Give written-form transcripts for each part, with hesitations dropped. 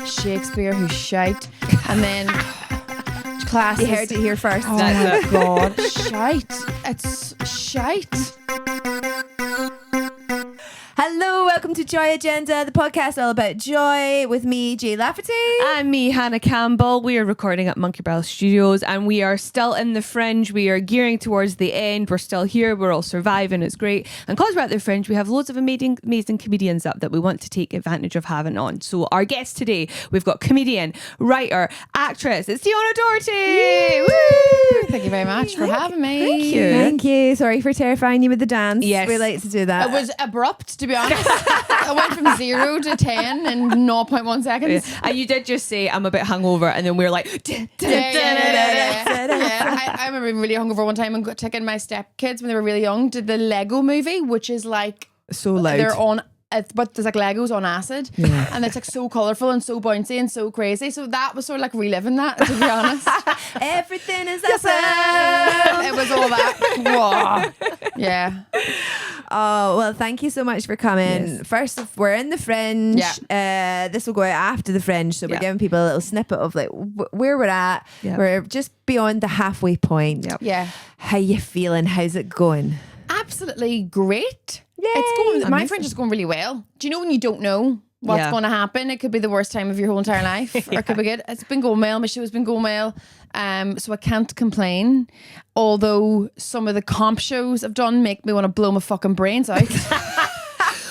Shakespeare, who's shite. And then classes. You heard it here first. Oh my God, shite. It's shite. Hello, welcome to Joy Agenda, the podcast all about joy with me, Jay Lafferty. And me, Hannah Campbell. We are recording at Monkey Barrel Studios and we are still in the Fringe. We are gearing towards the end. We're still here. We're all surviving. It's great. And because we're at the Fringe, we have loads of amazing comedians up that we want to take advantage of having on. So our guest today, we've got comedian, writer, actress. It's Diona Doherty. Woo! Thank you very much for having me. Thank you. Thank you. Sorry for terrifying you with the dance. Yes. We like to do that. It was abrupt, to be honest. I went from 0 to 10 in 0.1 seconds. Yeah. And you did just say, I'm a bit hungover. And then we were like, Yeah. I remember being really hungover one time and taking my stepkids when they were really young to the Lego movie, which is like so loud. they're on. But there's like Legos on acid, and it's like so colourful and so bouncy and so crazy. So that was sort of like reliving that, to be honest. Everything is Yes, awesome. it was all that. Whoa. Yeah. Oh, well, thank you so much for coming. Yes. First, we're in the Fringe. Yeah. This will go out after the Fringe, so we're Yeah. giving people a little snippet of like where we're at. Yeah. We're just beyond the halfway point. Yeah. Yeah. How you feeling? How's it going? Absolutely great. Yay. It's going. My Amazing. Fringe is going really well. Do you know when you don't know what's Yeah. going to happen? It could be the worst time of your whole entire life, or it could be good. It's been going well. My show's been going well. So I can't complain. Although some of the comp shows I've done make me want to blow my fucking brains out.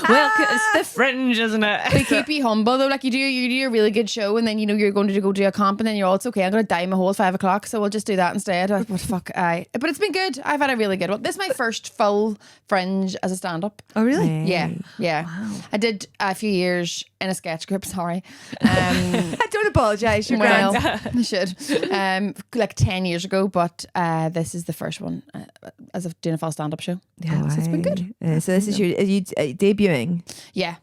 well, it's the Fringe, isn't it? They keep you humble though. Like you do a really good show, and then you know you're going to go do a comp, and then you're all, it's okay, I'm going to die my whole at 5 o'clock, so we'll just do that instead. What the fuck? But it's been good. I've had a really good one. This is my first full Fringe as a stand-up. Oh, really? Yeah. Wow. I did a few years in a sketch group. Sorry. I don't apologise. You're Well, grand. I should. Like 10 years ago, but this is the first one as of doing a full stand-up show. Yeah, so it's been good. So this is are you debuting? Yeah.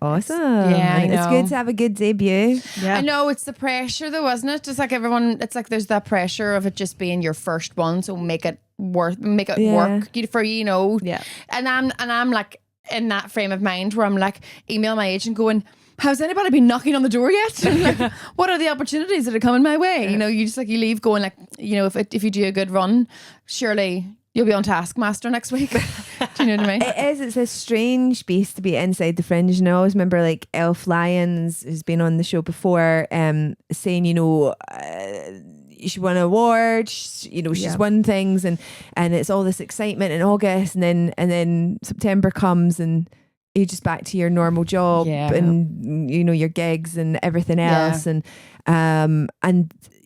Awesome. Yeah, I And it's know. good to have a good debut. Yeah. I know, it's the pressure though, isn't it? Just like everyone, it's like there's that pressure of it just being your first one, so make it work for you know. Yeah. And I'm like in that frame of mind where I'm like email my agent going, has anybody been knocking on the door yet? And like, what are the opportunities that are coming my way? You know, you just like, you leave going like, you know, if you do a good run, surely you'll be on Taskmaster next week. Do you know what I mean? It is. It's a strange beast to be inside the Fringe. And I always remember like Elf Lyons, who's been on the show before, saying, you know, she won an award. You know, she's won things, and it's all this excitement in August, and then September comes, and you're just back to your normal job, and you know your gigs and everything else, and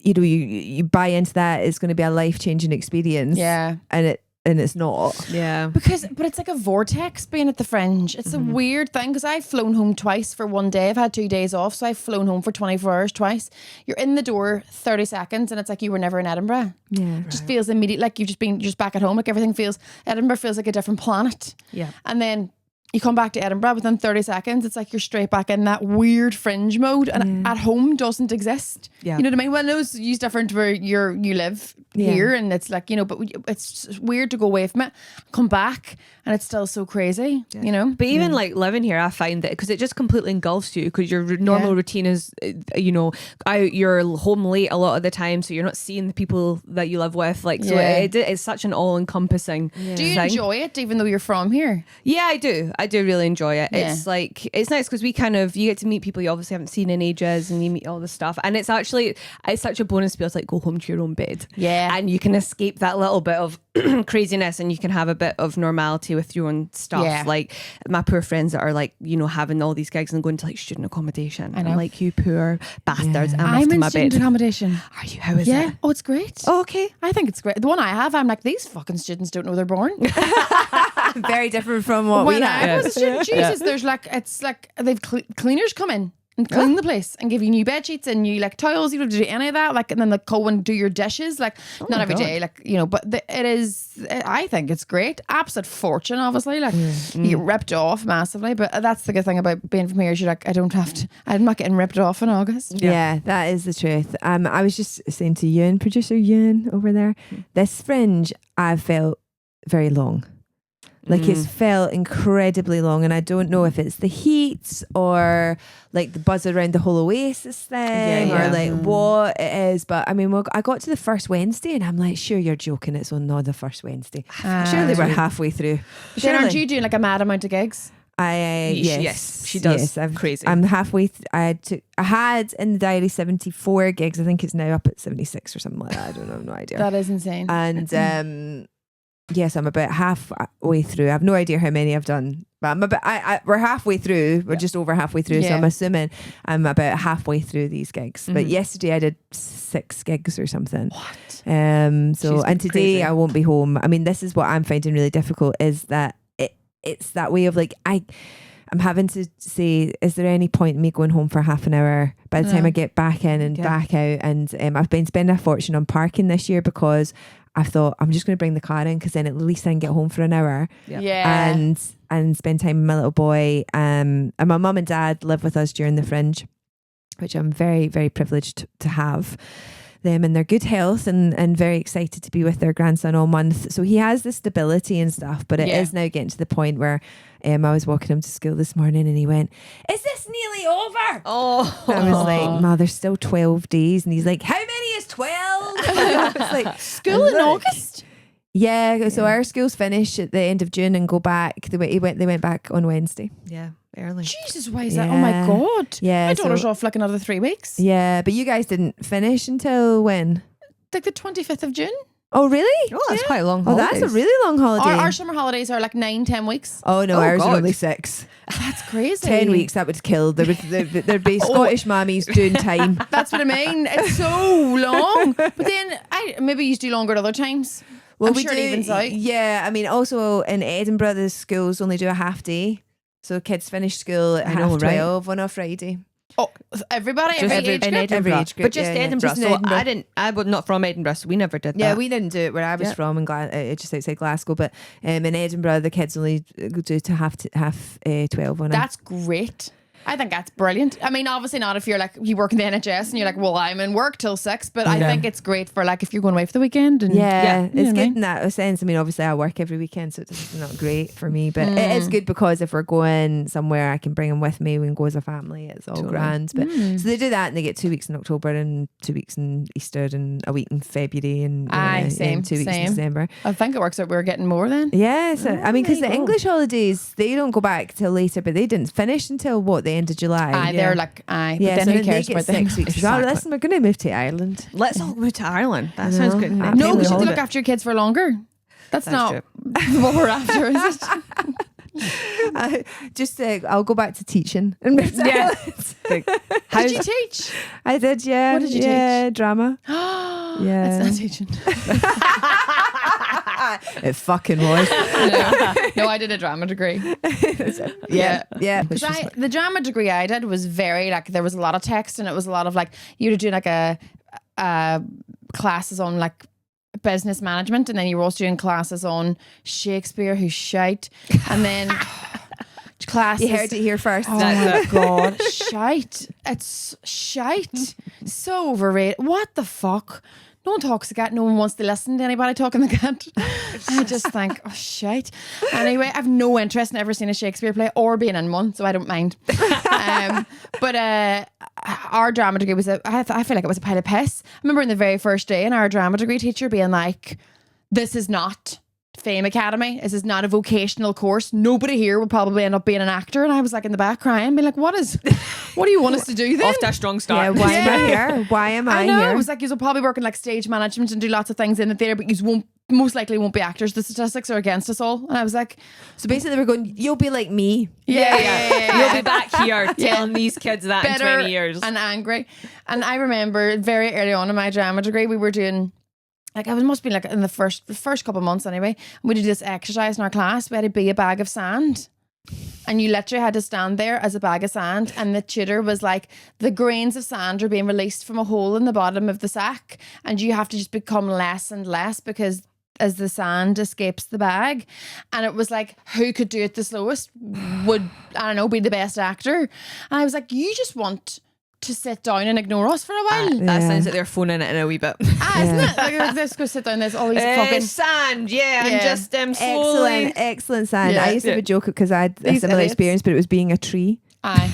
you know you buy into that it's going to be a life-changing experience, and it's not. Yeah. But it's like a vortex being at the Fringe. It's a weird thing because I've flown home twice for one day. I've had 2 days off, so I've flown home for 24 hours twice. You're in the door 30 seconds and it's like you were never in Edinburgh. Yeah. It just feels immediate, like you've just been back at home. Like Edinburgh feels like a different planet. Yeah. And then you come back to Edinburgh within 30 seconds, it's like you're straight back in that weird Fringe mode, and at home doesn't exist. Yeah. You know what I mean? Well, no, it's different where you live here, and it's like, you know, but it's weird to go away from it, come back, and it's still so crazy, you know? But even like living here, I find that because it just completely engulfs you, because your normal routine is, you know, you're home late a lot of the time, so you're not seeing the people that you live with. Like, so it's such an all-encompassing Do you thing. enjoy it, even though you're from here? Yeah, I do. I do really enjoy it. Yeah. It's like, it's nice because you get to meet people you obviously haven't seen in ages, and you meet all this stuff. And it's such a bonus to be able to like go home to your own bed. Yeah. And you can escape that little bit of craziness, and you can have a bit of normality with your own stuff. Yeah. Like my poor friends that are like, you know, having all these gigs and going to like student accommodation. I know. I'm like, you poor bastards. I'm off I'm to in my student bed. accommodation. Are you? How is it? Oh, it's great. Oh, okay. I think it's great. The one I have, I'm like, these fucking students don't know they're born. Very different from what we When I have. was a student, Jesus, there's like, it's like they've cleaners come in and clean the place and give you new bed sheets and new like towels. You don't have to do any of that. Like, and then they go and do your dishes. Like, not every day, like, you know, but it is, I think it's great. Absolute fortune, obviously. Like, you get ripped off massively. But that's the good thing about being from here is you're like, I'm not getting ripped off in August. Yeah, that is the truth. I was just saying to producer Ewan over there, this Fringe I felt very long. Like it's felt incredibly long, and I don't know if it's the heat or like the buzz around the whole Oasis thing or like what it is. But I mean, I got to the first Wednesday and I'm like, sure, you're joking. It's on the first Wednesday. Surely we're halfway through. Then aren't you doing like a mad amount of gigs? Yes, she does. Yes, crazy. I'm halfway. I had in the diary 74 gigs. I think it's now up at 76 or something like that. I don't know, no idea. That is insane. And yes, I'm about halfway through. I have no idea how many I've done, but I'm about. We're halfway through. We're just over halfway through, so I'm assuming I'm about halfway through these gigs. But yesterday I did 6 gigs or something. What? So and today crazy. I won't be home. I mean, this is what I'm finding really difficult is that it's that way of like I'm having to say, is there any point in me going home for half an hour by the time I get back in and back out? And I've been spending a fortune on parking this year because I thought I'm just going to bring the car in because then at least I can get home for an hour and spend time with my little boy. And my mum and dad live with us during the Fringe, which I'm very, very privileged to have them in their good health and very excited to be with their grandson all month. So he has the stability and stuff, but it is now getting to the point where I was walking him to school this morning and he went, "Is this nearly over?" Oh, I was like, "Ma, there's still 12 days." And he's like, "How many is 12?" I was like, School in August? Yeah, so our schools finish at the end of June and go back. They went back on Wednesday. yeah, early. Jesus, why is that? Oh my God. Yeah, My daughter's off like another 3 weeks. Yeah, but you guys didn't finish until when? Like the 25th of June. Oh, really? Oh, that's quite a long Oh, holidays. that's a really long holiday. Our summer holidays are like 9-10 weeks. Oh no, Oh, ours are God. only 6. That's crazy. 10 weeks, that would kill. There'd be Scottish mammies doing time. That's what I mean. It's so long. But then maybe you do longer at other times. Well, I'm sure it evens out. Yeah, I mean, also in Edinburgh, the schools only do a half day. So kids finish school at half 12 on a Friday. Oh, everybody, Just every age in group. Edinburgh. Every age group, But just yeah. Edinburgh. Just in So Edinburgh. I was not from Edinburgh, so we never did that. Yeah, we didn't do it where I was from in just outside Glasgow. But in Edinburgh, the kids only do to half 12 on That's great. I think that's brilliant. I mean, obviously not if you're like, you work in the NHS and you're like, well, I'm in work till 6, but I think it's great for like if you're going away for the weekend. And it's you know good what I mean? in that sense. I mean, obviously I work every weekend, so it's not great for me, but it is good because if we're going somewhere, I can bring them with me. We can go as a family. It's all grand. But so they do that, and they get 2 weeks in October and 2 weeks in Easter and a week in February and same, 2 weeks in same. December. I think it works out we're getting more then. Yeah, so I mean, because there the you go. English holidays, they don't go back till later, but they didn't finish until the end of July. They're like, Yeah, but then so who they cares get about them? 6 weeks. Oh, listen, we're going to move to Ireland. Let's all move to Ireland. That sounds good. No, No, we should Holiday. look after your kids for longer. That's not true. what we're after, is it? I'll go back to teaching and move to Yeah. Ireland. Did you teach? I did, yeah. What did you teach? Drama. Yeah. That's not teaching. It fucking was. No, I did a drama degree. Yeah. Because the drama degree I did was very like, there was a lot of text and it was a lot of like, you were doing like a classes on like business management, and then you were also doing classes on Shakespeare, who's shite, and then classes. You heard it here first. Oh my God, shite. It's shite. So overrated. What the fuck? No one talks again. No one wants to listen to anybody talking again. I just think, oh, shite. Anyway, I have no interest in ever seeing a Shakespeare play or being in one, so I don't mind. But our drama degree was, I feel like it was a pile of piss. I remember in the very first day, and our drama degree teacher being like, this is not Fame Academy. This is not a vocational course. Nobody here would probably end up being an actor. And I was like in the back crying, being like, what do you want us to do then? Off to a strong start. Yeah, why am I here? Why am I I know. here? It was like, you'll probably work in like stage management and do lots of things in the theatre, but you most likely won't be actors. The statistics are against us all. And I was like, So basically, we're going, you'll be like me. You'll be back here telling these kids that in bitter 20 years. and angry. And I remember very early on in my drama degree, we were doing, like, it must be like in the first couple of months anyway, we did this exercise in our class. We had to be a bag of sand. And you literally had to stand there as a bag of sand, and the tutor was like, the grains of sand are being released from a hole in the bottom of the sack, and you have to just become less and less because as the sand escapes the bag. And it was like, who could do it the slowest would, I don't know, be the best actor. And I was like, you just want to sit down and ignore us for a while. That sounds like they're phoning it in a wee bit. Isn't it? Like, let's go sit down. There's always fucking sand. I'm just slowly. Excellent sand. Yeah. I used to have a joke because I had a These similar idiots. experience, but it was being a tree. Aye.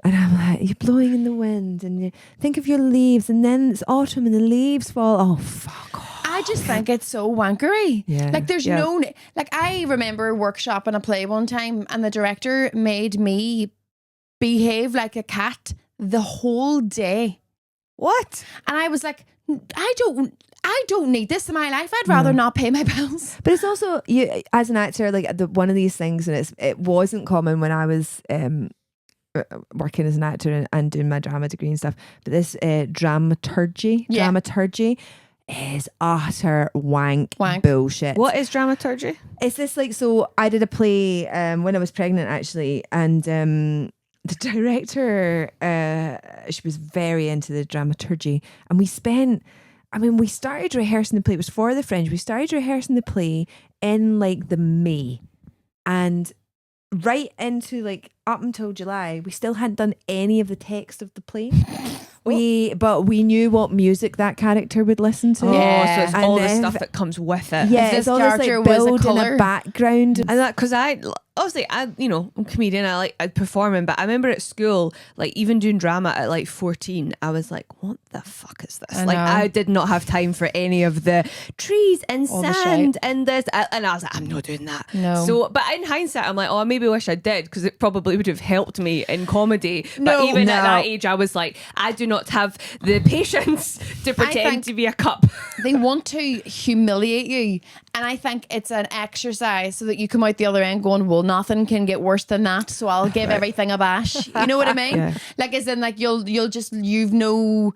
And I'm like, you're blowing in the wind, and you think of your leaves, and then it's autumn, and the leaves fall. Oh, fuck off. I just think it's so wankery. Yeah. Like there's no, like I remember workshopping a play one time and the director made me behave like a cat the whole day. What? And I was like, I don't need this in my life. I'd rather not pay my bills. But it's also, you as an actor, like one of these things, and it wasn't common when I was working as an actor and doing my drama degree and stuff. But this dramaturgy is utter wank bullshit. What is dramaturgy? It's this like, so I did a play when I was pregnant actually, and the director she was very into the dramaturgy, and we started rehearsing the play. It was for the Fringe. We started rehearsing the play in like the May, and right into like up until July we still hadn't done any of the text of the play. But we knew what music that character would listen to. So it's all the And stuff that comes with it. Yeah, If this it's all this character like was a building colour. a background. And that, because I I'm a comedian, I performing, but I remember at school, like even doing drama at like 14, I was like, what the fuck is this? I did not have time for any of the trees and All the sand shit. and this, and I was like, I'm not doing that. No. So, but in hindsight, I'm like, oh, I maybe wish I did, because it probably would have helped me in comedy. But No. even at No. that age, I was like, I do not have the patience to pretend think- to be a cup. They want to humiliate you. And I think it's an exercise so that you come out the other end going, well, nothing can get worse than that, so I'll give everything a bash. You know what I mean? Yeah. Like, as in, like, you've no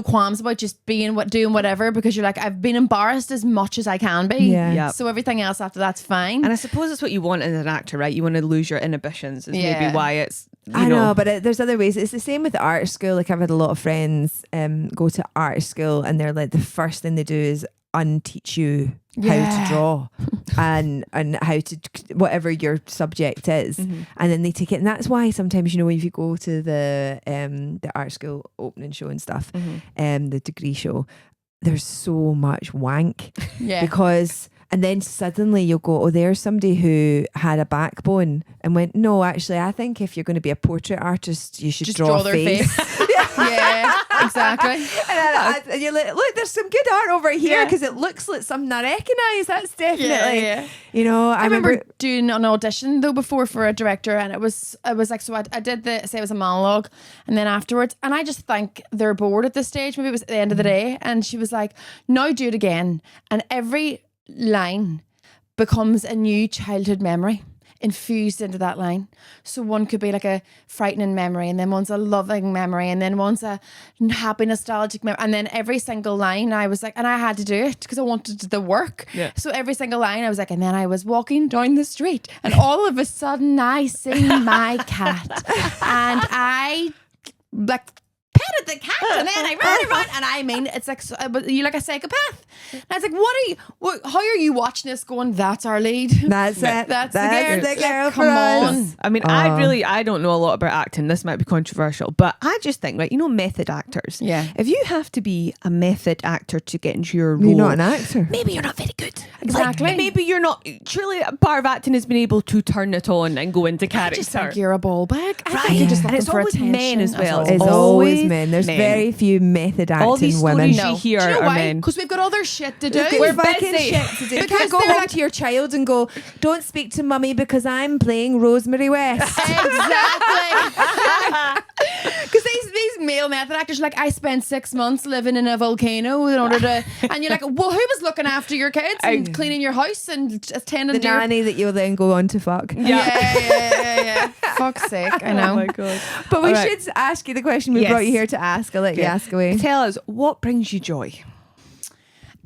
qualms about just doing whatever, because you're like, I've been embarrassed as much as I can be. Yeah. Yep. So everything else after that's fine. And I suppose that's what you want as an actor, right? You want to lose your inhibitions. Is Yeah. maybe why it's. I know, but there's other ways. It's the same with art school. Like I've had a lot of friends go to art school, and they're like, the first thing they do is unteach you how to draw and how to whatever your subject is, and then they take it. And that's why sometimes, if you go to the art school opening show and stuff, the degree show, there's so much wank because. And then suddenly you'll go, oh, there's somebody who had a backbone and went, no, actually, I think if you're going to be a portrait artist, you should just draw their a face. Yeah, exactly. And you're like, look, there's some good art over here because it looks like something I recognise. That's definitely, Yeah. I remember doing an audition though before for a director, and it was like, so I did say it was a monologue, and then afterwards, and I just think they're bored at this stage. Maybe it was at the end of the day, and she was like, now do it again, and every line becomes a new childhood memory infused into that line. So one could be like a frightening memory, and then one's a loving memory, and then one's a happy nostalgic memory, and then every single line I was like, and I had to do it because I wanted the work. So every single line I was like, and then I was walking down the street, and all of a sudden I see my cat, and I like petted the cat, and then I ran around, and I mean, it's like, you like a psychopath. And I was like, how are you watching this going, that's our lead? That's it. That's the girl Come for us. on. I mean, I don't know a lot about acting. This might be controversial, but I just think, right, method actors. Yeah. If you have to be a method actor to get into your role, You're not an actor. maybe you're not very good. Exactly. Like, maybe you're not. Surely part of acting is being able to turn it on and go into I character. just think you're a ball bag. I Right. think you're just And looking it's for always attention. men as well. That's It's all. always Always men. There's men. very few method All acting these women. stories you hear Do you know are why? men. Because we've got other shit to do. We're busy. fucking shit to do. You Because can't go they're home like- to your child and go, don't speak to mummy because I'm playing Rosemary West. Exactly. Because these male method actors are like, I spent 6 months living in a volcano in order to, and you're like, well, who was looking after your kids and cleaning your house and attending The to your nanny that you'll then go on to fuck. yeah. Fuck's sake, I know. Oh my god! But we All right. should ask you the question we Yes. brought you here to ask. I'll let you ask away. Tell us what brings you joy.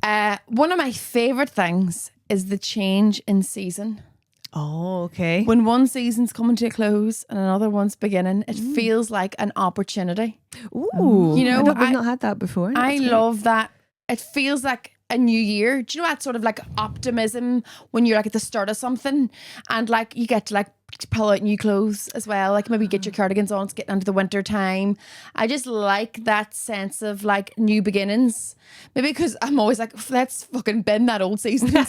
One of my favourite things is the change in season. Oh, okay. When one season's coming to a close and another one's beginning, it feels like an opportunity. Ooh, You know, we've not had that before. I That's great. love that. It feels like a new year. Do you know that sort of like optimism when you're like at the start of something and like you get to like pull out new clothes as well. Like maybe get your cardigans on. It's getting into the winter time. I just like that sense of like new beginnings. Maybe because I'm always like, let's fucking bin that old season and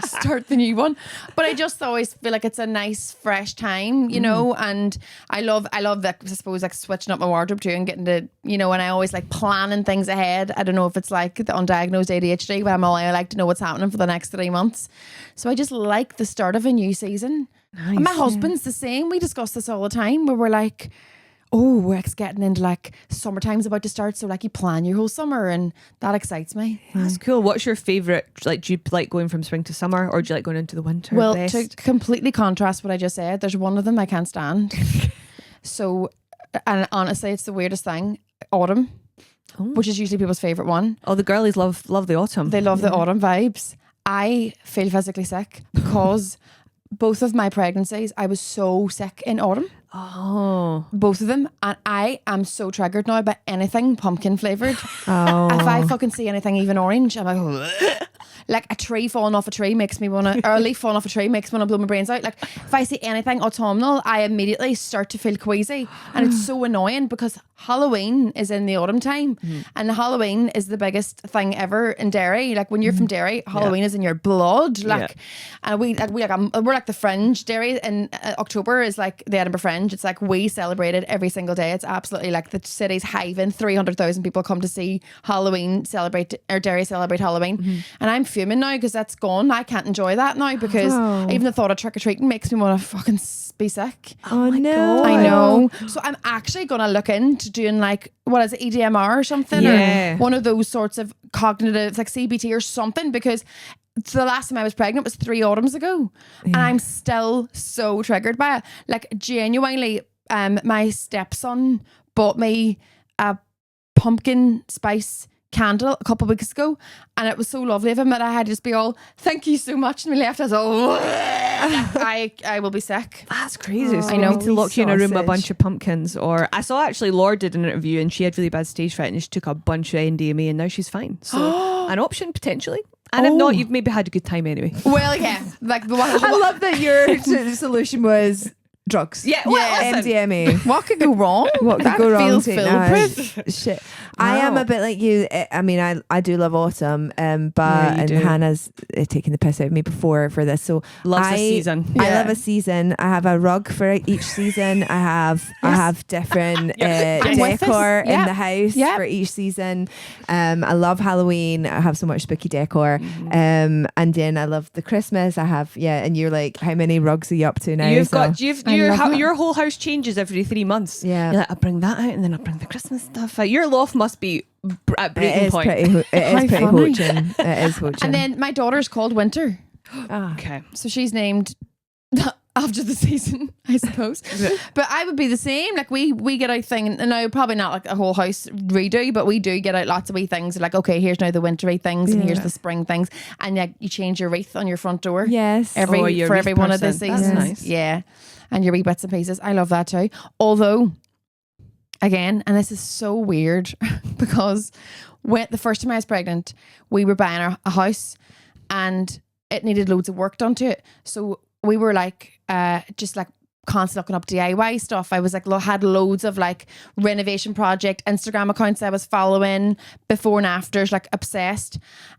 start the new one. But I just always feel like it's a nice fresh time, you know. And I love that. I suppose like switching up my wardrobe too and getting to, you know. And I always like planning things ahead. I don't know if it's like the undiagnosed ADHD, but I like to know what's happening for the next 3 months. So I just like the start of a new season. Nice. And my husband's the same. We discuss this all the time where we're like, oh, we're getting into like summertime's about to start, so like you plan your whole summer, and that excites me. That's cool. What's your favourite? Like, do you like going from spring to summer, or do you like going into the winter? Well, best? to completely contrast what I just said, there's one of them I can't stand. So, and honestly, it's the weirdest thing. Autumn, which is usually people's favourite one. Oh, the girlies love the autumn. They love the autumn vibes. I feel physically sick because both of my pregnancies, I was so sick in autumn. Oh, Both of them. And I am so triggered now by anything pumpkin flavoured. Oh. If I fucking see anything even orange, I'm like, like a tree falling off a tree makes me want to, or a leaf falling off a tree makes me want to blow my brains out. Like if I see anything autumnal, I immediately start to feel queasy. And it's so annoying because Halloween is in the autumn time, and Halloween is the biggest thing ever in Derry. Like when you're from Derry, Halloween is in your blood. Like, and we're like the Fringe. Derry in October is like the Edinburgh Fringe. It's like we celebrate it every single day. It's absolutely like the city's hiving. 300,000 people come to see Halloween Derry celebrate Halloween, and I'm fuming now because that's gone. I can't enjoy that now because even the thought of trick or treating makes me want to fucking be sick. Oh no. God. I know. So I'm actually gonna look into doing like, what is it, EDMR or something? Yeah. Or one of those sorts of cognitive, like CBT or something, because the last time I was pregnant was 3 autumns ago, and I'm still so triggered by it. Like genuinely, my stepson bought me a pumpkin spice candle a couple of weeks ago, and it was so lovely of him that I had to just be all, thank you so much, and we left. I was all, I will be sick. That's crazy. So I I know. need to lock you in a room with a Sausage. bunch of pumpkins. Or I saw actually Laura did an interview and she had really bad stage fright and she took a bunch of NDMA and now she's fine. So an option potentially. And if not, you've maybe had a good time anyway. Well, yeah, like the one. I love that your solution was drugs. Yeah, well, listen. MDMA. What could go wrong? What could That go wrong? feels Take that. foolproof. Shit. I am a bit like you. I mean, I do love autumn, but you and do. Hannah's taking the piss out of me before for this. So Loves I a season. I Yeah. love a season. I have a rug for each season. I have different I'm with this. decor in Yeah. the house Yeah. for each season. I love Halloween. I have so much spooky decor. And then I love the Christmas. I have and you're like, how many rugs are you up to now? You've So- got I love it. your whole house changes every 3 months. Yeah. You're like, I'll bring that out and then I'll bring the Christmas stuff out. Your loft must be at It breaking is point. pretty. It is How pretty funny. poaching. It is poaching. And then my daughter's called Winter, Okay. so she's named after the season, I suppose. But I would be the same. Like we get out thing, and now probably not like a whole house redo, but we do get out lots of wee things. Like, okay, here's now the wintry things, and here's the spring things, and like you change your wreath on your front door. Yes. every Oh, you're a for wreath every one of the person. That's seasons. nice. Yeah, and your wee bits and pieces. I love that too. Although, again, and this is so weird because when the first time I was pregnant, we were buying a house, and it needed loads of work done to it. So we were like, just like constantly looking up DIY stuff. I was like, had loads of like renovation project Instagram accounts I was following, before and afters, like obsessed.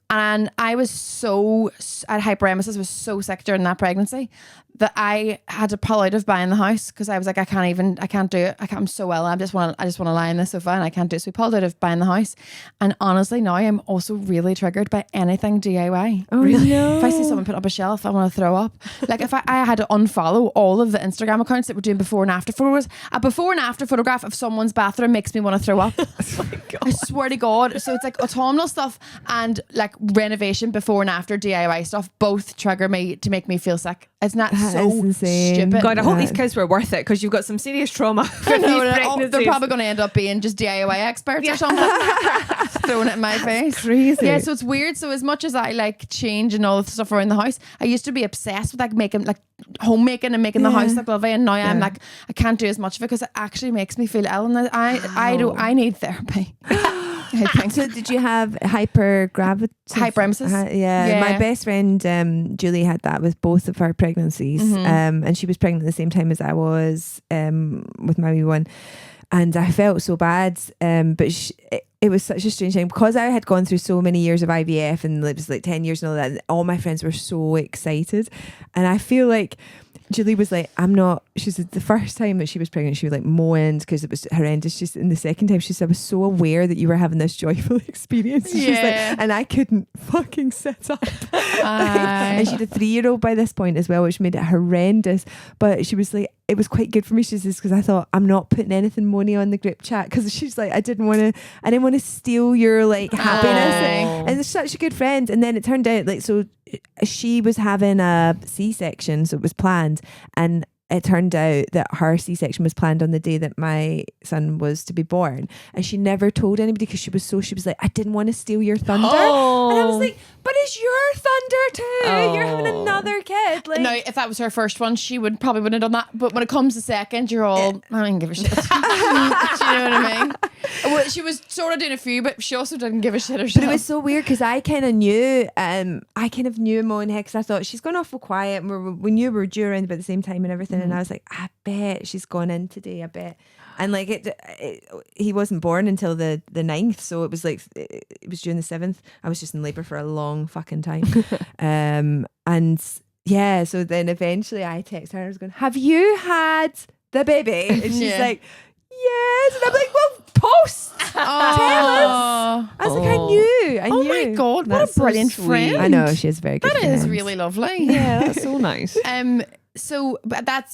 And I was so, at hyperemesis, was so sick during that pregnancy that I had to pull out of buying the house because I was like, I can't do it. I'm so ill. I just want to lie in the sofa and I can't do it. So we pulled out of buying the house. And honestly, now I'm also really triggered by anything DIY. Oh no. If I see someone put up a shelf, I want to throw up. Like if I had to unfollow all of the Instagram accounts that were doing before and after photos. A before and after photograph of someone's bathroom makes me want to throw up. I swear to God. So it's like autumnal stuff and like renovation before and after DIY stuff both trigger me to make me feel sick. It's not That so is insane. stupid. God, I hope Yeah. these kids were worth it because you've got some serious trauma. I from know, these they're pregnancies. probably going to end up being just DIY experts or something. Throwing it in my face. crazy. Yeah, so it's weird. So as much as I like change and all the stuff around the house, I used to be obsessed with like making like homemaking and making the house look lovely. And now I'm like, I can't do as much of it because it actually makes me feel ill. And I need therapy. I think. So did you have hypergravitas? Hyperemesis. Yeah. My best friend Julie had that with both of our pregnancies, and she was pregnant at the same time as I was with my wee one, and I felt so bad, but it was such a strange thing because I had gone through so many years of IVF and it was like 10 years and all that, and all my friends were so excited, and I feel like Julie was like, I'm not. She said the first time that she was pregnant, she was like moaned because it was horrendous. Just in the second time, she said, I was so aware that you were having this joyful experience. She's like, and I couldn't fucking sit up. And she had a 3-year-old by this point as well, which made it horrendous. But she was like, it was quite good for me. She says, because I thought I'm not putting anything money on the group chat because she's like, I didn't want to steal your like happiness. And it's such a good friend. And then it turned out like, so she was having a C-section, so it was planned, and it turned out that her C-section was planned on the day that my son was to be born, and she never told anybody because she was like, I didn't want to steal your thunder. And I was like, but it's your thunder too. You're having another kid. Like, no, if that was her first one, she would probably wouldn't have done that. But when it comes to second, you're all, I don't give a shit. Do you know what I mean? Well, she was sort of doing a few, but she also didn't give a shit herself. But it was so weird because I kind of knew, in my own head, because I thought she's gone awful quiet. And we knew we were due around about the same time and everything. And I was like, I bet she's gone in today. I bet. And like he wasn't born until the 9th, so it was like it was June the 7th. I was just in labour for a long fucking time, and yeah. So then eventually I texted her. I was going, "Have you had the baby?" And she's like, "Yes." And I'm like, "Well, post. Tell us." I was like, "I knew. I knew." Oh my god, what a brilliant friend! I know, she is very good. That is friend. really lovely. Yeah, that's so nice. So but that's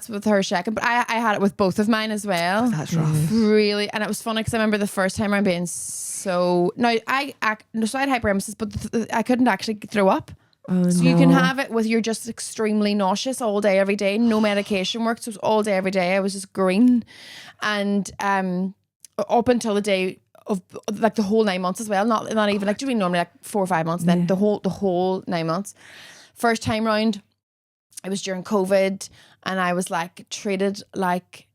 with her second, but I had it with both of mine as well. That's rough. Really, and it was funny because I remember the first time I'm being so I had hyperemesis, but I couldn't actually throw up. So you can have it with you're just extremely nauseous all day every day. No medication works. So it was all day every day. I was just green, and up until the day of like the whole 9 months as well. Not even like doing normally like 4 or 5 months. Then the whole 9 months. First time round, it was during COVID, and I was like treated like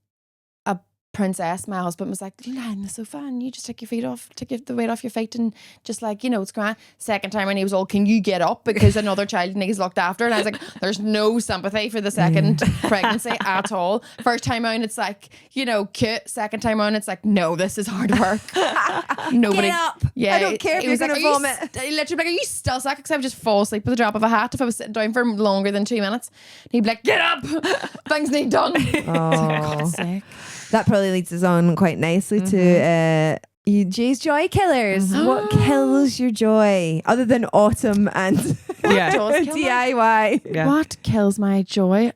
a princess. My husband was like, you lie on the sofa and you just take your feet off, the weight off your feet, and just like, you know, it's grand. Second time, and he was all, can you get up because another child needs looked after? And I was like, there's no sympathy for the second pregnancy at all. First time out, it's like, you know, cute. Second time out, it's like, no, this is hard work. Nobody, get up. Yeah, I don't care if you're like, gonna vomit. Literally, like, are you still sick? Because I would just fall asleep with a drop of a hat if I was sitting down for longer than 2 minutes. He'd be like, get up, things need done. Oh. Sake. That probably leads us on quite nicely to Jay's joy killers. What kills your joy other than autumn and DIY? Yeah. What kills my joy?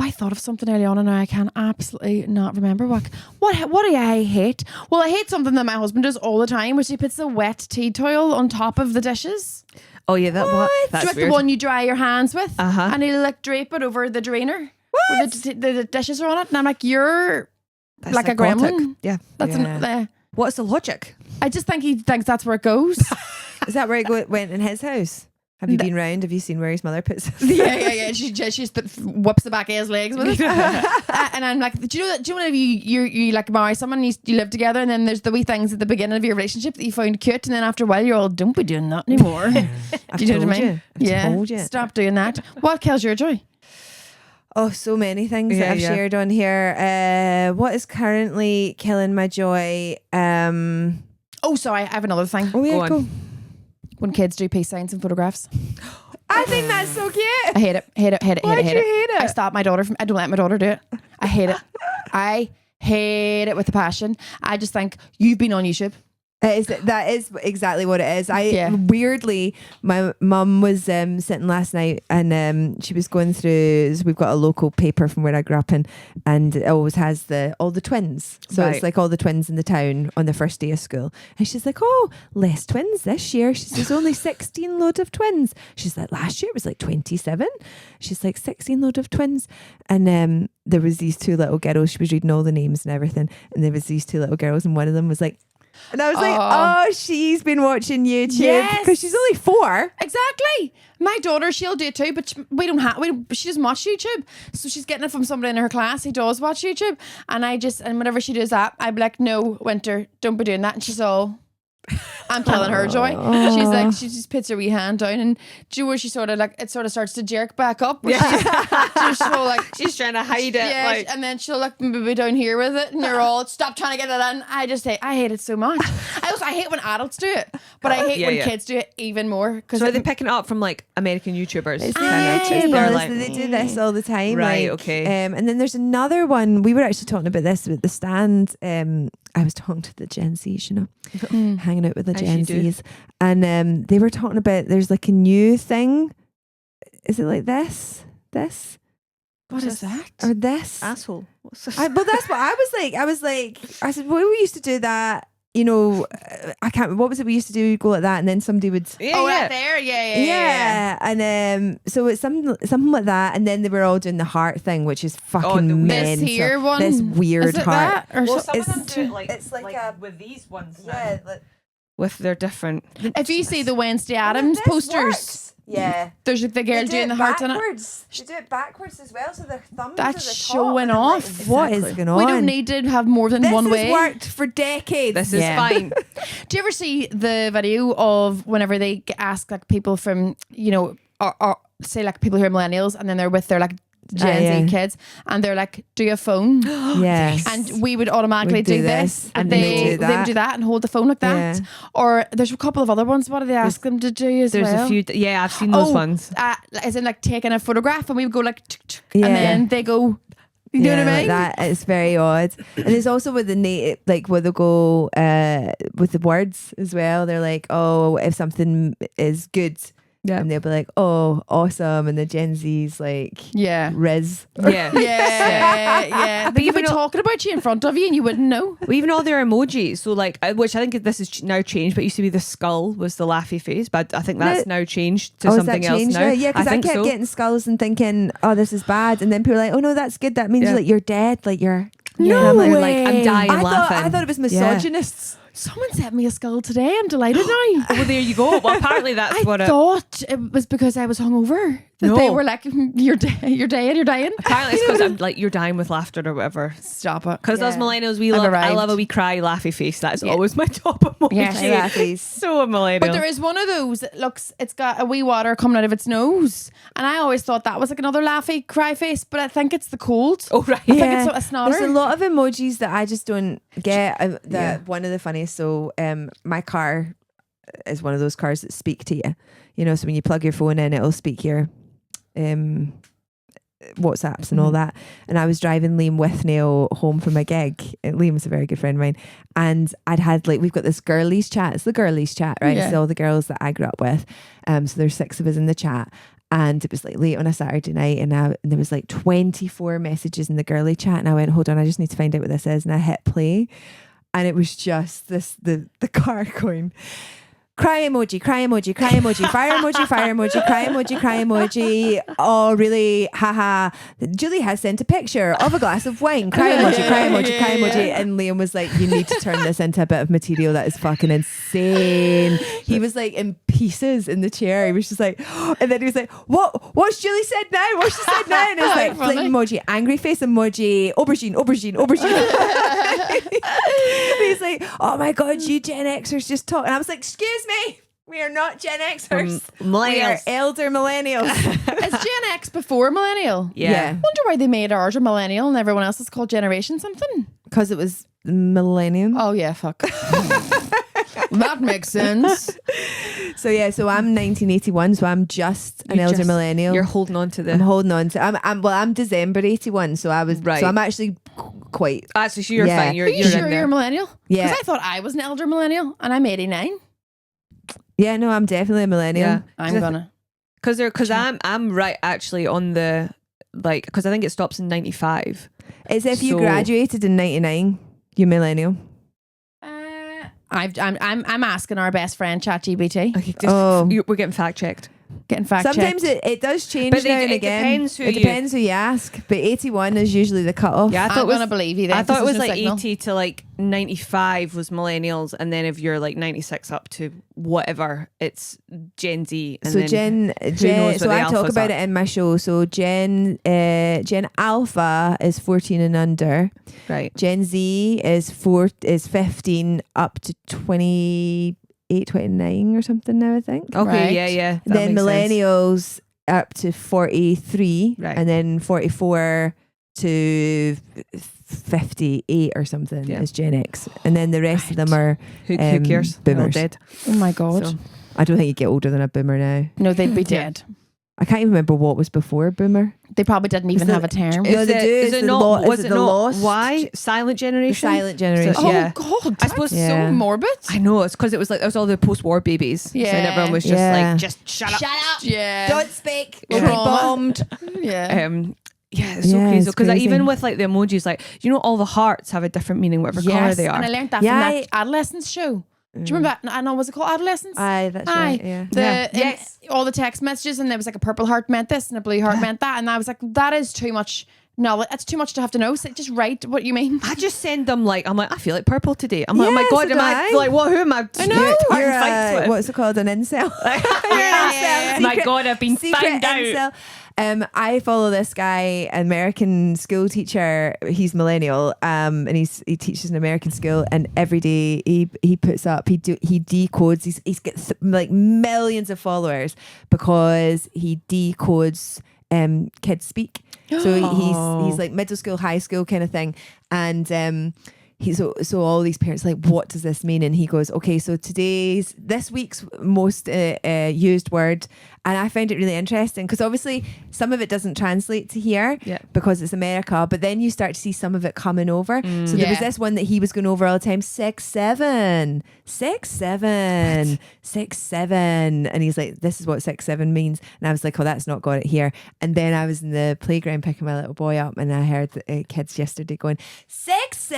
I thought of something early on and I can absolutely not remember. What do I hate? Well, I hate something that my husband does all the time, which he puts the wet tea towel on top of the dishes. Oh yeah, that's Do you like the one you dry your hands with? And he'll like drape it over the drainer. Where the dishes are on it. And I'm like, you're that's like a gremlin. Yeah. That's What's the logic? I just think he thinks that's where it goes. Is that where it went in his house? Have you been round? Have you seen where his mother puts it? Yeah. She whips the back of his legs with it. And I'm like, do you know when you like marry someone, you live together, and then there's the wee things at the beginning of your relationship that you find cute, and then after a while you're all, don't be doing that anymore. Do you know what I mean? I've told you. Stop doing that. What kills your joy? Oh, so many things that I've shared on here. What is currently killing my joy? Sorry, I have another thing. Oh yeah, go. When kids do peace signs and photographs. I think that's so cute. I hate it. Why do you hate it? I stop my daughter I don't let my daughter do it. I hate it. I hate it with a passion. I just think you've been on YouTube. That is exactly what it is. Weirdly, my mum was sitting last night and she was going through. We've got a local paper from where I grew up in, and it always has all the twins. So it's like all the twins in the town on the first day of school. And she's like, "Oh, less twins this year." She says, "Only 16 load of twins." She's like, "Last year it was like 27." She's like, 16 load of twins, and there was these two little girls. She was reading all the names and everything, and there was these two little girls, and one of them was like, And I was like, oh, she's been watching YouTube because she's only 4. Exactly. My daughter, she'll do it too, but she doesn't watch YouTube. So she's getting it from somebody in her class who does watch YouTube. And whenever she does that, I'd be like, no, Winter, don't be doing that. And she's all, I'm killing her joy. She's like, she just puts her wee hand down, and do you know where she sort of like, it sort of starts to jerk back up. She's so like, she's trying to hide it. Yeah, like. and then she'll like maybe down here with it, and you're all, stop trying to get it in. I hate it so much. I hate when adults do it, but I hate when kids do it even more. So are they picking it up from like American YouTubers? They do this all the time. Right, like, okay. And then there's another one. We were actually talking about this with the stand. I was talking to the Gen Zs, hanging out with the Gen Zs, and they were talking about there's like a new thing. Is it like this? What is that? Or this? Asshole. What's this? Well, that's what I was like. I said, well, we used to do that. I can't. What was it we used to do? Go like that, and then somebody would. Right there, yeah. And so it's something like that, and then they were all doing the heart thing, which is fucking mental. This here one, this weird heart. That? Or well, some of them do it like it's like with these ones. Yeah, with their different. If you see the Wednesday Addams posters. Works. Yeah, there's the girl doing the heart in it. They do it backwards as well, so their thumbs that's are the top, showing off. What is going on? We don't need to have more than one way. This has worked for decades. This is fine. Do you ever see the video of whenever they ask like people from or say like people who are millennials, and then they're with their like Gen Z kids, and they're like, do you have a phone? Yes. And we would automatically do this, and they would do that and hold the phone like that. Yeah. Or there's a couple of other ones. What do they ask them to do as well? There's a few. Yeah, I've seen those ones. As in like taking a photograph, and we would go like, and then they go. You know what I mean? That is very odd. And there's also with the native, like where they'll go with the words as well. They're like, oh, if something is good. Yeah. And they'll be like, oh, awesome. And the Gen Z's like, Riz. Yeah. They could be talking about you in front of you and you wouldn't know. Well, even all their emojis. So like, which I think this is now changed, but it used to be the skull was the laughy face. But I think that's now changed to something else now. Yeah, because I kept getting skulls and thinking, oh, this is bad. And then people are like, oh no, that's good. That means like you're dead. Like you're... No way. Like, I'm dying laughing. I thought it was misogynists. Someone sent me a skull today. I'm delighted now. Well, there you go. Well, apparently that's I thought it was because I was hungover. That they were like, you're dying. Apparently it's because I'm like, you're dying with laughter or whatever. Stop it. Because those millennials, I love a wee cry, laughy face. That's always my top emoji. Yes, exactly. So a millennial. But there is one of those that looks, it's got a wee water coming out of its nose. And I always thought that was like another laughy cry face, but I think it's the cold. Oh, right. I think it's a snotter. There's a lot of emojis that I just don't get. One of the funniest, so my car is one of those cars that speak to you. So when you plug your phone in, it'll speak your WhatsApps and all that. And I was driving Liam Withnail home from a gig. Liam's a very good friend of mine, and I'd had we've got this girlies chat. It's the girlies chat, right? Yeah. It's all the girls that I grew up with. So there's 6 of us in the chat, and it was like late on a Saturday night, and there was like 24 messages in the girly chat, and I went, hold on, I just need to find out what this is, and I hit play, and it was just the car going, cry emoji, cry emoji, cry emoji, fire emoji, fire emoji, cry emoji, cry emoji. Oh, really? Haha. Julie has sent a picture of a glass of wine. Cry emoji, cry emoji, cry emoji. And Liam was like, you need to turn this into a bit of material that is fucking insane. He was like in pieces in the chair. He was just like, and then he was like, what's Julie said now? What's she said now? And it's like flame emoji, angry face emoji, aubergine. He's like, oh my God, you Gen Xers just talk. And I was like, excuse me, we are not Gen Xers. We are elder millennials. Is Gen X before millennial? Yeah. Wonder why they made ours a millennial and everyone else is called generation something. Because it was millennium. Oh yeah, fuck. That makes sense. So I'm 1981, so I'm just an elder millennial. You're holding on to I'm holding on to. I'm December 81, so I was right. So I'm actually quite. So you're fine. You're Are you sure in there. you're a millennial? Yeah. Because I thought I was an elder millennial, and I'm 89. Yeah, no, I'm definitely a millennial. Yeah, I'm gonna. Because I'm right actually on the because I think it stops in 95. It's if you graduated in 99, you're millennial. I'm asking our best friend ChatGPT. Okay, we're getting fact checked. getting fact Sometimes checked. it does change But now and it again. depends who it you- depends who you ask. But 81 is usually the cutoff. Yeah, I thought I'm it was gonna believe you then. I thought it was There's no like signal. 80 to like 95 was millennials, and then if you're like 96 up to whatever, it's Gen Z. And So then Gen knows so what the I talk alphas about are. it in my show. So Gen Alpha is 14 and under. right. Gen Z is 15 up to 28, 29 or something now, I think. Okay, Right. yeah. that Then makes sense. millennials up to 43, Right. and then 44 to 58 or something Yeah. is Gen X, and then the rest of them are Who um, cares? They're all boomers. dead. Oh my god. So, I don't think you get older than a boomer now. No, they'd be Yeah. dead. I can't even remember what was before boomer. They probably didn't even that- have a term. No, they do. Is It's it the not? lo- Was is it it the not? lost- Why silent The generation? silent generation. So- Oh yeah. god, I suppose- that's Yeah. so morbid. I know it's because it was like there was all the post-war babies. So Yeah. then everyone was just Yeah. like, just shut up. Yeah. Don't speak. Yeah. We'll be Trauma. bombed. Yeah. Yeah, it's so Yeah, crazy it's because crazy. even with like the emojis, like all the hearts have a different meaning whatever color they are. And I learned that Yeah, from that Adolescence show. Do you remember that? I know, was it called Adolescence? Aye, that's Aye. right. Yeah. The Yeah. in all the text messages, and there was like a purple heart meant this and a blue heart meant that, and I was like, that is too much. No, that's too much to have to know. So just write what you mean. I just send them like I'm like I feel like purple today. I'm like oh my Yeah, god, so am do I I. like what? Who am I? I know. starting You're fights with? what's it called? An incel. Yeah. My God, I've been secret found out. incel. I follow this guy, an American school teacher. He's millennial, and he teaches an American school. And every day he puts up, he decodes. He's got like millions of followers because he decodes kids speak. So he's like middle school, high school kind of thing, and so all these parents are like, what does this mean? And he goes, okay, so this week's most used word, and I found it really interesting because obviously some of it doesn't translate to here because it's America, but then you start to see some of it coming over. So there was Yeah. this one that he was going over all the time, 6'7", 6'7", 6'7", and he's like, this is what 6'7" means, and I was like, oh, that's not got it here. And then I was in the playground picking my little boy up, and I heard the kids yesterday going 6'7".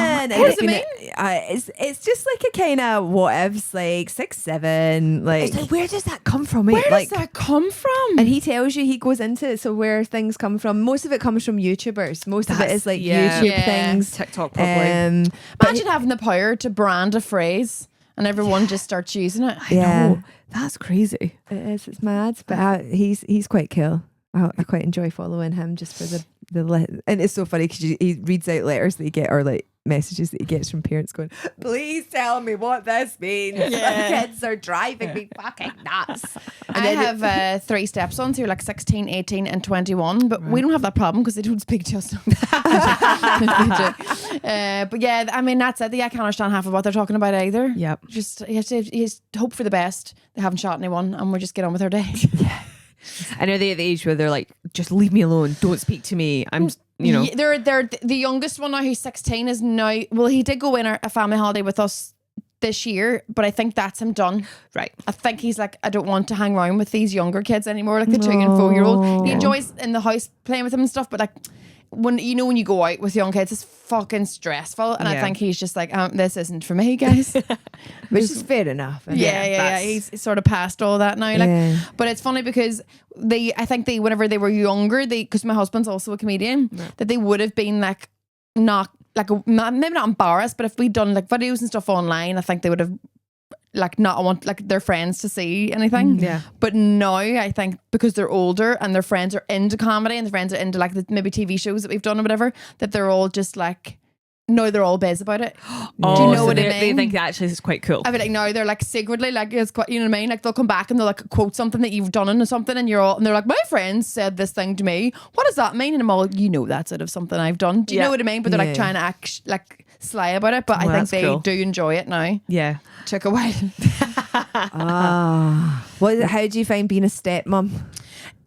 And What does it mean? It's just like a kind of what ifs, like 6'7", like It's like, where does that come from? Where Like, does that come from? and he tells you, he goes into it, so where things come from. Most of it comes from YouTubers. Most of it That's- is like yeah. YouTube Yeah. things. TikTok probably. But Imagine having the power to brand a phrase and everyone just starts using it. yeah, No, that's crazy. it is. It's mad, but he's quite cool. I quite enjoy following him just for the and it's so funny because he reads out letters that he get or like messages that he gets from parents going, please tell me what this means. Yeah. My kids are driving me fucking nuts. And I then have 3 stepsons who are like 16, 18 and 21, but we don't have that problem because they don't speak to us. But yeah, I mean, that's it. I can't understand half of what they're talking about either. Yep. Just you have to hope for the best. They haven't shot anyone and we just get on with our day. And are they at the age where they're like, just leave me alone, don't speak to me? I'm, Yeah, they're the youngest one now who's 16 is now, well, he did go in a family holiday with us this year, but I think that's him done. right. I think he's like, I don't want to hang around with these younger kids anymore, like the 2 and 4 year old. He enjoys in the house playing with them and stuff, but like when you go out with young kids, it's fucking stressful. And I Yeah. think he's just like, this isn't for me, guys. which is fair enough. Yeah. that's- He's sort of past all that now. Like, Yeah. but it's funny because I think whenever they were younger, because my husband's also a comedian, that they would have been like not like maybe not embarrassed, but if we'd done like videos and stuff online, I think they would have like not want like their friends to see anything. Yeah. But now I think because they're older and their friends are into comedy and their friends are into like maybe TV shows that we've done or whatever, that they're all just like, no, they're all biz about it. Do you know so what I they mean? think actually this is quite cool. I feel like now they're like secretly like it's quite, you know what I mean? Like they'll come back and they'll like quote something that you've done or something, and they're like, my friend said this thing to me. What does that mean? And I'm all, that's out of something I've done. Do you Yeah. know what I mean? But they're like Yeah. trying to act like sly about it. But I Well, think that's they cool. do enjoy it now. Yeah. Took a while. How do you find being a stepmom?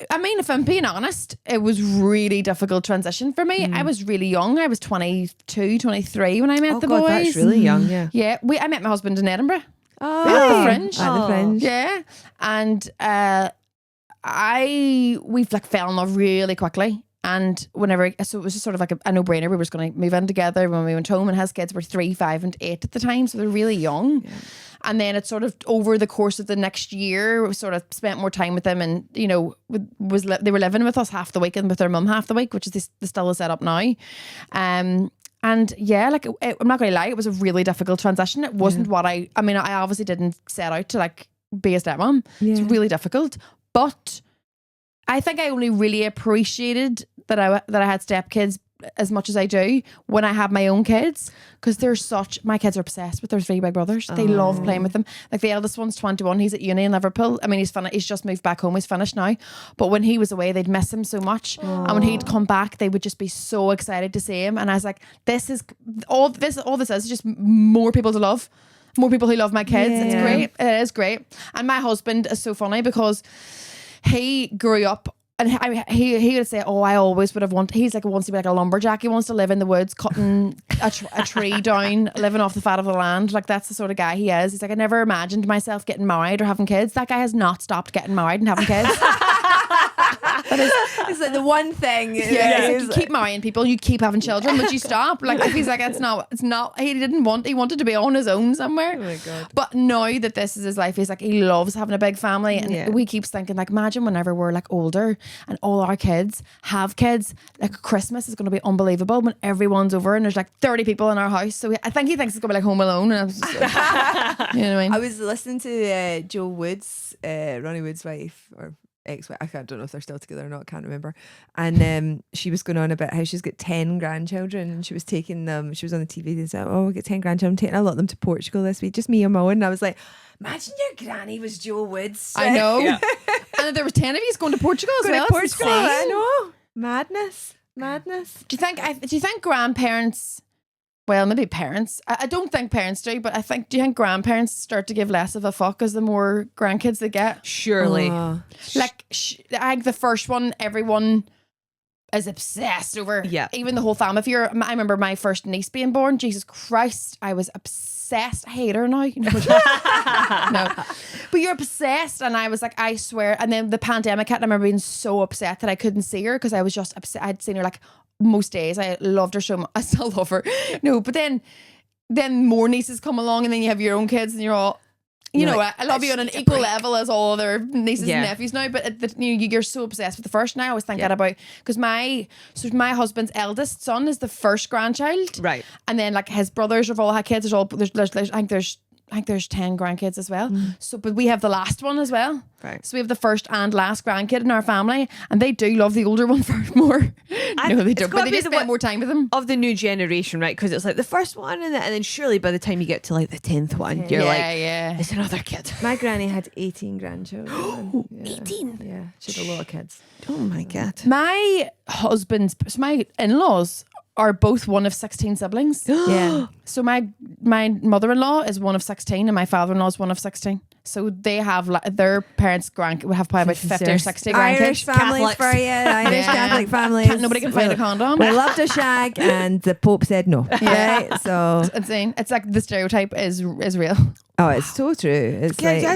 I mean, if I'm being honest, it was really difficult transition for me. I was really young. I was 22, 23 when I met the boys. that's really young. Yeah. Yeah, I met my husband in Edinburgh. Oh, At the Fringe. At the Fringe. Yeah, and we've like fell in love really quickly, And so it was just sort of like a no-brainer. We were just going to move in together when we went home, and his kids were 3, 5 and 8 at the time. So they're really young. Yeah. And then it sort of, over the course of the next year, we sort of spent more time with them, and, you know, they were living with us half the week and with their mum half the week, which is still a setup now. And yeah, like I'm not going to lie, it was a really difficult transition. It wasn't what I obviously didn't set out to like be a stepmom. It's really difficult, but I think I only really appreciated that I had stepkids as much as I do when I have my own kids, because my kids are obsessed with their 3 big brothers. They love playing with them. Like the eldest one's 21, he's at uni in Liverpool. I mean, he's just moved back home, he's finished now, but when he was away they'd miss him so much. And when he'd come back they would just be so excited to see him, and I was like, this is just more people to love, more people who love my kids. It's great. It is great. And my husband is so funny because he grew up, and he would say, I always would have wanted, he's like, wants to be like a lumberjack. He wants to live in the woods, cutting a tree down, living off the fat of the land. Like, that's the sort of guy he is. He's like, I never imagined myself getting married or having kids. That guy has not stopped getting married and having kids. It's like the one thing. Yeah, like, you keep marrying people, you keep having children, but you stop. Like, if he's like, it's not. He wanted to be on his own somewhere. Oh my God. But now that this is his life, he's like, he loves having a big family, and we keeps thinking, like, imagine whenever we're like older and all our kids have kids, like Christmas is going to be unbelievable when everyone's over and there's like 30 people in our house. So I think he thinks it's going to be like Home Alone, and I was just like, you know what I mean? I was listening to Joe Woods, Ronnie Wood's wife, or ex-wife, I don't know if they're still together or not, can't remember, and she was going on about how she's got 10 grandchildren, and she was taking them, she was on the TV and said, we get 10 grandchildren, taking a lot of them to Portugal this week, just me and Mo. And I was like, imagine your granny was Joe Woods. I know. Yeah. And there was 10 of you going to Portugal as well. Portugal, I know. Madness. Do you think grandparents, well, maybe parents, I don't think parents do, but do you think grandparents start to give less of a fuck as the more grandkids they get? Surely. Like, I think the first one, everyone is obsessed over. Yeah. Even the whole family. I remember my first niece being born. Jesus Christ, I was obsessed. I hate her now. No. But you're obsessed, and I was like, I swear. And then the pandemic hit, and I remember being so upset that I couldn't see her because I was just upset. I'd seen her like most days. I loved her so much. I still love her. No, but then more nieces come along, and then you have your own kids, and you're all, you know, I love you on an equal level as all other nieces and nephews now, but you're so obsessed with the first. Now I was thinking about, because my husband's eldest son is the first grandchild, right? And then like his brothers have all had kids. I think there's 10 grandkids as well. So, but we have the last one as well. Right. So we have the first and last grandkid in our family, and they do love the older one far more. No, they don't. But they just spend more time with them. Of the new generation, right? Because it's like the first one, and then surely by the time you get to like the 10th one, you're it's another kid. My granny had 18 grandchildren. 18? Yeah, she had a lot of kids. Oh my God. My my in-laws are both one of 16 siblings. Yeah. So my mother-in-law is one of 16, and my father-in-law is one of 16. So they have their parents would have probably about 50 or 60 grandkids. Irish families for you, Irish Catholic families. Nobody can find a condom. We loved a shag, and the Pope said no. Yeah, right? So it's insane. It's like the stereotype is real. Oh, it's so true. It's how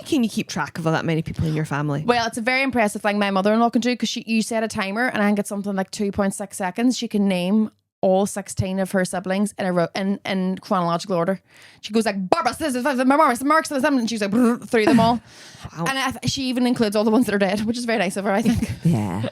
can you keep track of that many people in your family? Well, it's a very impressive thing my mother-in-law can do, because you set a timer, and I think it's something like 2.6 seconds. She can name all 16 of her siblings in a row, in chronological order. She goes like, Barbara, this is Mark's, and she's like through them all. Wow. And she even includes all the ones that are dead, which is very nice of her, I think. Yeah.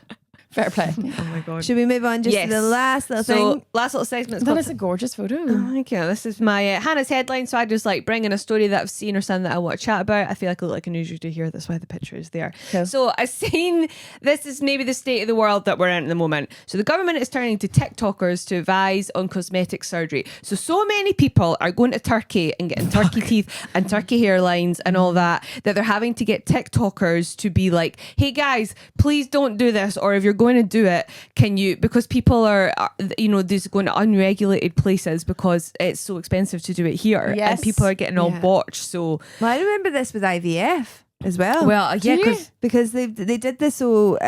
Fair play. Oh my God. Should we move on to the last little thing? Last little segment. That is a gorgeous photo. Oh, thank you. This is my Hannah's headline. So I just like bring in a story that I've seen or something that I want to chat about. I feel like I look like a news reader here. That's why the picture is there. Cool. So I've seen, this is maybe the state of the world that we're in at the moment. So the government is turning to TikTokers to advise on cosmetic surgery. So many people are going to Turkey and getting turkey teeth and turkey hairlines and all that they're having to get TikTokers to be like, hey guys, please don't do this. Or if you're going to do it, can you, because people are these going to unregulated places because it's so expensive to do it here. Yes. And people are getting all botched. So I remember this with IVF as well. Well, yeah, because they did this. So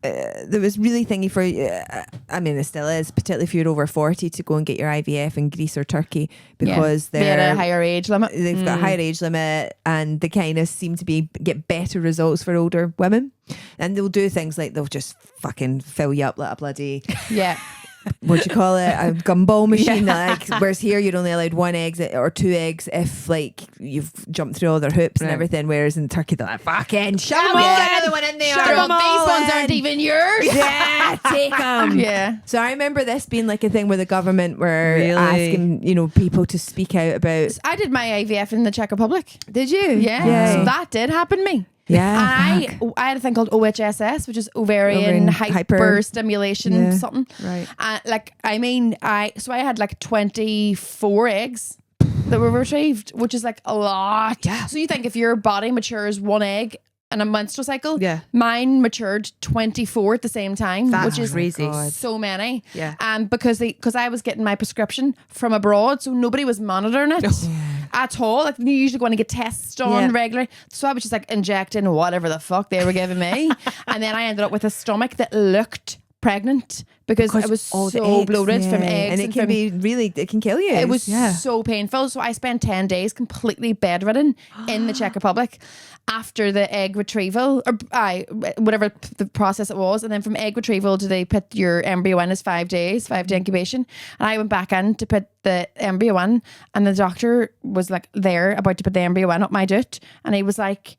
really thingy for I mean it still is, particularly if you're over 40, to go and get your IVF in Greece or Turkey, because they had a higher age limit. They've got a higher age limit, and they kind of seem to get better results for older women. And they'll do things like they'll just fucking fill you up like a bloody what do you call it, a gumball machine. Like, whereas here you're only allowed 1 egg or 2 eggs if like you've jumped through all their hoops and everything, whereas in Turkey they're like, fucking shove them all, another one in there, these ones aren't even yours. Take them. So I remember this being like a thing where the government were asking people to speak out about. I did my IVF in the Czech Republic. Did you? So that did happen to me. I had a thing called OHSS, which is ovarian hyper stimulation something. Right. I had like 24 eggs that were retrieved, which is like a lot. Yeah. So you think if your body matures 1 egg in a menstrual cycle, mine matured 24 at the same time, which is crazy. So many. Yeah. And because I was getting my prescription from abroad, so nobody was monitoring it. At all. Like, you usually go and get tests on regularly. So I was just like injecting whatever the fuck they were giving me. And then I ended up with a stomach that looked pregnant because it was so bloated from eggs. And it can kill you. It was so painful. So I spent 10 days completely bedridden in the Czech Republic after the egg retrieval, or whatever the process it was. And then from egg retrieval to they put your embryo in is 5 days, 5-day incubation. And I went back in to put the embryo in, and the doctor was like there about to put the embryo in up my dude, and he was like,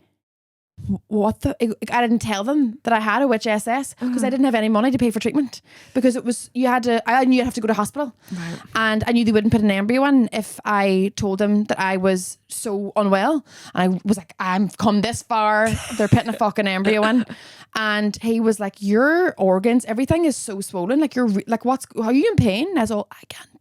I didn't tell them that I had a witch SS because I didn't have any money to pay for treatment, because it was I knew you'd have to go to hospital, and I knew they wouldn't put an embryo in if I told them that I was so unwell. And I was like, I've come this far, they're putting a fucking embryo in. And he was like, your organs, everything is so swollen, like you're like, are you in pain? And I was all, I can't move.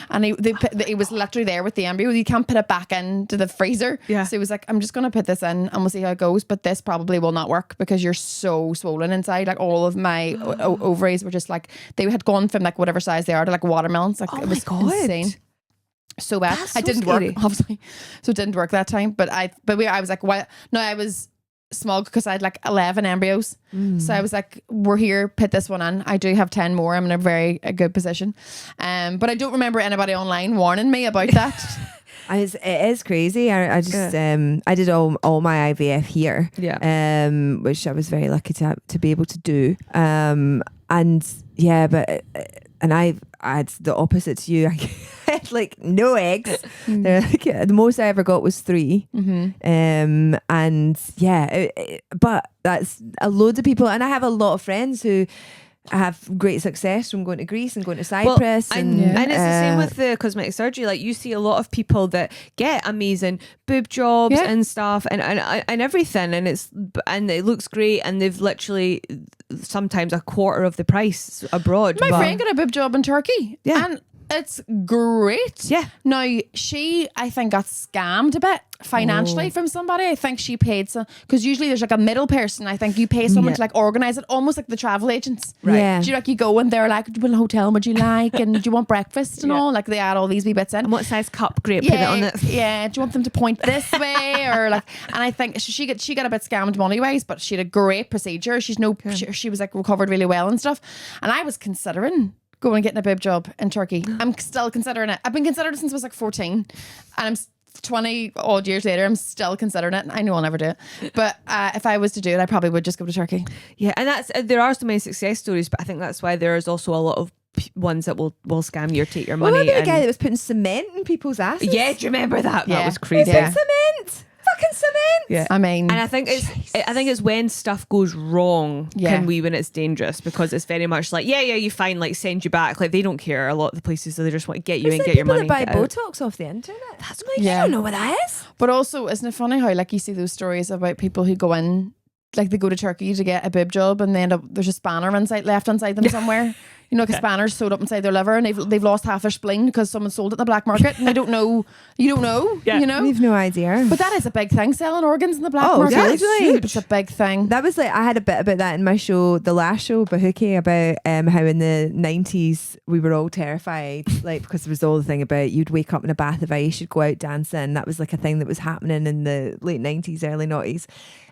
And he was literally there with the embryo. You can't put it back into the freezer. So he was like, I'm just going to put this in and we'll see how it goes, but this probably will not work because you're so swollen inside. Like, all of my ovaries were just like, they had gone from like whatever size they are to like watermelons. Like, it was insane. So bad. It didn't work, obviously. So it didn't work that time. But I was like, what? No, I was smug because I had like 11 embryos. So I was like, we're here, put this one in. I do have 10 more. I'm in a good position. But I don't remember anybody online warning me about that. It is crazy. I just I did all my IVF here, which I was very lucky to be able to do. I had the opposite to you. I had like no eggs. The most I ever got was 3. But that's a load of people, and I have a lot of friends who have great success from going to Greece and going to Cyprus. And it's the same with the cosmetic surgery. Like, you see a lot of people that get amazing boob jobs and stuff and everything, and it looks great, and they've literally sometimes a quarter of the price abroad. My friend got a boob job in Turkey, and it's great. Now, she, I think, got scammed a bit financially from somebody. I think she paid some, because usually there's like a middle person. I think you pay someone to like organise it, almost like the travel agents. Right. Do you like, you go and they're like, what hotel would you like, and do you want breakfast and all? Like, they add all these wee bits in. And what size cup? Great, put it on it. Yeah. Do you want them to point this way or like? And I think she got a bit scammed money wise, but she had a great procedure. She was like recovered really well and stuff. And I was considering going and getting a boob job in Turkey. I'm still considering it. I've been considering it since I was like 14, and I'm 20 odd years later, I'm still considering it. I know I'll never do it, but if I was to do it, I probably would just go to Turkey. Yeah, and there are so many success stories, but I think that's why there is also a lot of ones that will scam you or take your money. Remember the guy that was putting cement in people's asses? Yeah, do you remember that? That was crazy. Cement. Fucking cement. Yeah, I mean, and I think it's when stuff goes wrong when it's dangerous, because it's very much like you fine, like send you back, like they don't care. A lot of the places, so they just want to get you and get your money. People that buy Botox off the internet. That's like, you don't know what that is. But also, isn't it funny how like you see those stories about people who go in, like they go to Turkey to get a boob job, and they end up, there's a spanner left inside them somewhere. You know, because spanners sewed up inside their liver, and they've lost half their spleen because someone sold it in the black market, and they don't know. You don't know. Yeah. You know, we've no idea. But that is a big thing, selling organs in the black market. Yeah, it's huge. It's a big thing. That was like, I had a bit about that in my show, the last show, Bahuki, about how in the 90s we were all terrified, like, because there was all the thing about you'd wake up in a bath of ice, you'd go out dancing. That was like a thing that was happening in the late 90s, early 90s.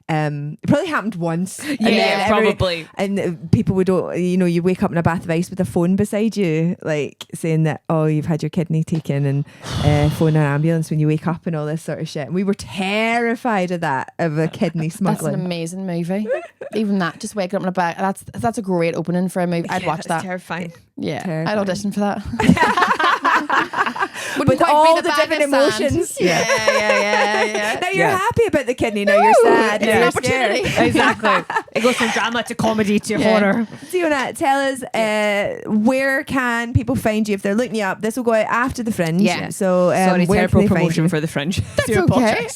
It probably happened once. And Yeah, then probably. And people would, you wake up in a bath of ice with a phone beside you, like saying that, oh, you've had your kidney taken, and phone an ambulance when you wake up and all this sort of shit. And we were terrified of that, of a kidney smuggling. That's an amazing movie. Even that, just waking up in a bag. That's a great opening for a movie. I'd watch that. Terrifying. Yeah, Terrifying. I'd audition for that. With all the different emotions. Yeah. Now you're happy about the kidney. Now you're sad. It's Now an you're opportunity. scared. Exactly. It goes from drama to comedy to horror. Diona, tell us where can people find you if they're looking you up? This will go out after the Fringe. Yeah. So Sorry, where terrible can they find promotion you? for the Fringe. That's okay.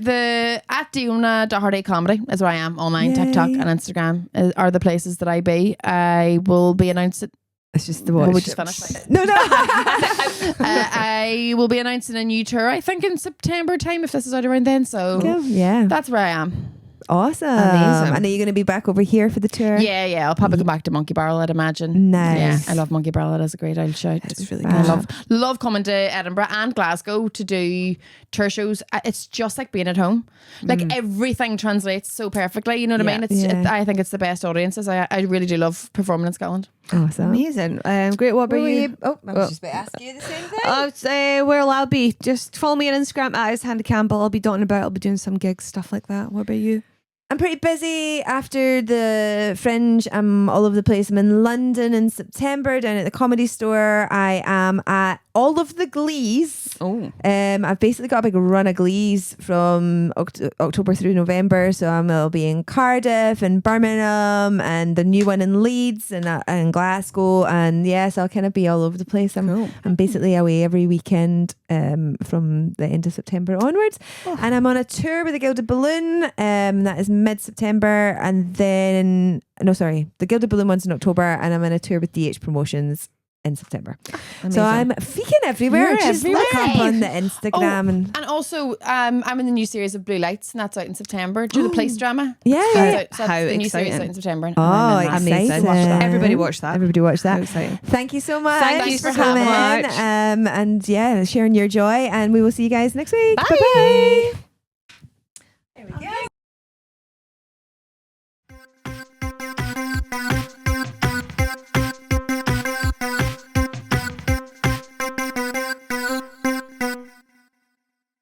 The at Diona Doherty Comedy is where I am online. Yay. TikTok and Instagram are the places that I be. I will be announcing. It's just the watch. We just finished. No. I will be announcing a new tour. I think in September time, if this is out around then. So Yeah. that's where I am. Awesome. Amazing. And are you going to be back over here for the tour? Yeah. I'll probably come back to Monkey Barrel, I'd imagine. Nice. Yeah, I love Monkey Barrel. It is a great old shout. It's really I good. love coming to Edinburgh and Glasgow to do tour shows. It's just like being at home. Like everything translates so perfectly. You know what I mean? I think it's the best audiences. I really do love performing in Scotland. Awesome. Amazing. Great. What about you? I was just about to ask you the same thing. I'll say where I'll be. Just follow me on Instagram at Handy Campbell. I'll be dotting about. I'll be doing some gigs, stuff like that. What about you? I'm pretty busy after the Fringe. I'm all over the place. I'm in London in September down at the Comedy Store. I am at all of the Glees. Oh. I've basically got a big run of Glees from October through November. So I'll be in Cardiff and Birmingham and the new one in Leeds and Glasgow. And yes, I'll kind of be all over the place. I'm basically away every weekend from the end of September onwards. And I'm on a tour with the Gilded Balloon. That is mid-September, and then the Gilded Balloon one's in October, and I'm on a tour with DH Promotions in September. Amazing. So I'm feeking everywhere. You're Just everywhere. look up on the Instagram And also, I'm in the new series of Blue Lights, and that's out in September. Do the police drama? Yeah. So that's the new series out in September. and Oh, I'm in that. exciting. Watch that. Everybody watch that. Everybody watch that. How exciting. Thank you so much. Thank you for so coming. much. And sharing your joy, and we will see you guys next week. Bye. Bye-bye.